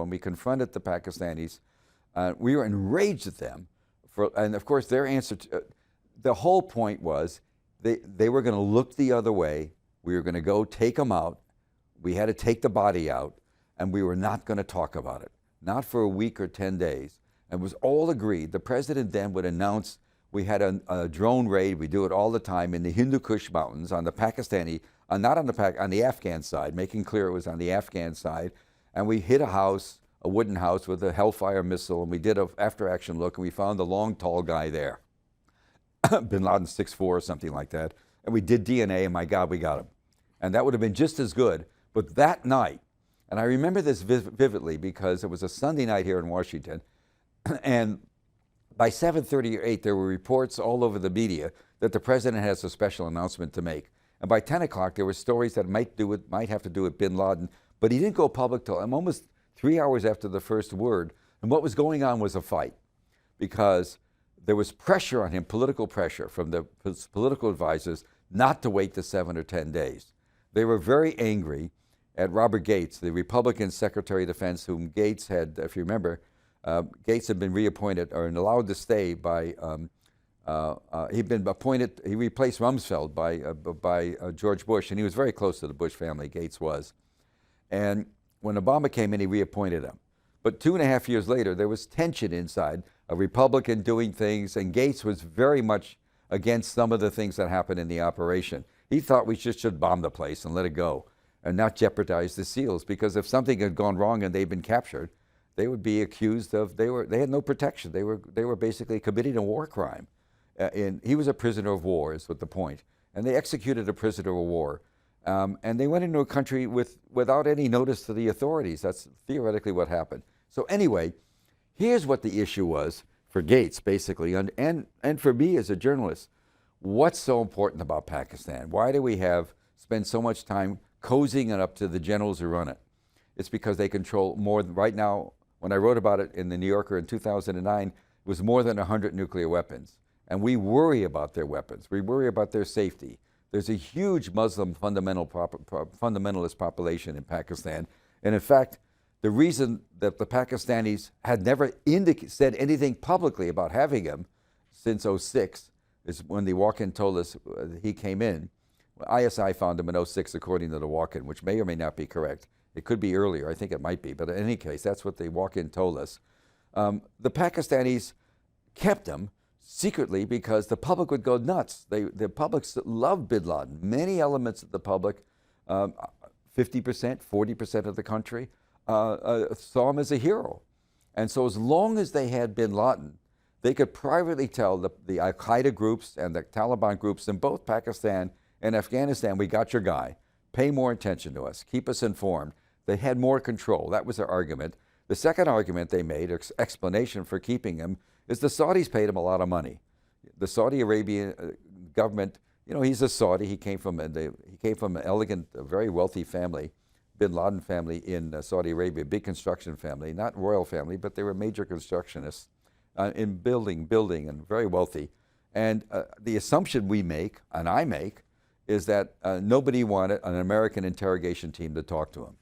when we confronted the Pakistanis. We were enraged at them, and of course their answer, the whole point was they were going to look the other way. We were going to go take them out. We had to take the body out, and we were not going to talk about it, not for a week or 10 days. And it was all agreed. The president then would announce we had a drone raid. We do it all the time in the Hindu Kush Mountains on the Pakistani, not on the Afghan side, making clear it was on the Afghan side. And we hit a house, a wooden house with a Hellfire missile, and we did an after-action look, and we found the long, tall guy there. Bin Laden 6'4" or something like that. And we did DNA, and my God, we got him. And that would have been just as good. But that night, and I remember this vividly because it was a Sunday night here in Washington, and by 7:30 or 8, there were reports all over the media that the president has a special announcement to make. And by 10 o'clock, there were stories that might have to do with Bin Laden, but he didn't go public till almost 3 hours after the first word. And what was going on was a fight, because there was pressure on him, political pressure from his political advisors, not to wait the 7 or 10 days. They were very angry at Robert Gates, the Republican Secretary of Defense, whom Gates had, if you remember, Gates had been reappointed or allowed to stay by, he'd been appointed, he replaced Rumsfeld by George Bush, and he was very close to the Bush family, Gates was. And when Obama came in, he reappointed him. But 2.5 years later, there was tension inside, a Republican doing things, and Gates was very much against some of the things that happened in the operation. He thought we just should bomb the place and let it go and not jeopardize the SEALs, because if something had gone wrong and they'd been captured, they would be accused of, they had no protection. They were basically committing a war crime. He was a prisoner of war, is what the point. And they executed a prisoner of war. And they went into a country without any notice to the authorities. That's theoretically what happened. So anyway, here's what the issue was for Gates, basically, and for me as a journalist. What's so important about Pakistan? Why do we spend so much time cozying it up to the generals who run it? It's because they control more, right now, when I wrote about it in the New Yorker in 2009, it was more than 100 nuclear weapons. And we worry about their weapons. We worry about their safety. There's a huge Muslim fundamentalist population in Pakistan. And in fact, the reason that the Pakistanis had never said anything publicly about having him since '06 is when the walk-in told us he came in. ISI found him in '06, according to the walk-in, which may or may not be correct. It could be earlier. I think it might be. But in any case, that's what the walk-in told us. The Pakistanis kept him secretly because the public would go nuts. The public loved Bin Laden. Many elements of the public, 50%, 40% of the country, saw him as a hero. And so as long as they had Bin Laden, they could privately tell the Al-Qaeda groups and the Taliban groups in both Pakistan and Afghanistan, we got your guy. Pay more attention to us. Keep us informed. They had more control. That was their argument. The second argument they made, explanation for keeping him, is the Saudis paid him a lot of money. The Saudi Arabian government, you know, he's a Saudi. He came from an elegant, very wealthy family, Bin Laden family in Saudi Arabia, big construction family, not royal family, but they were major constructionists in building, and very wealthy. And the assumption we make, and I make, is that nobody wanted an American interrogation team to talk to him.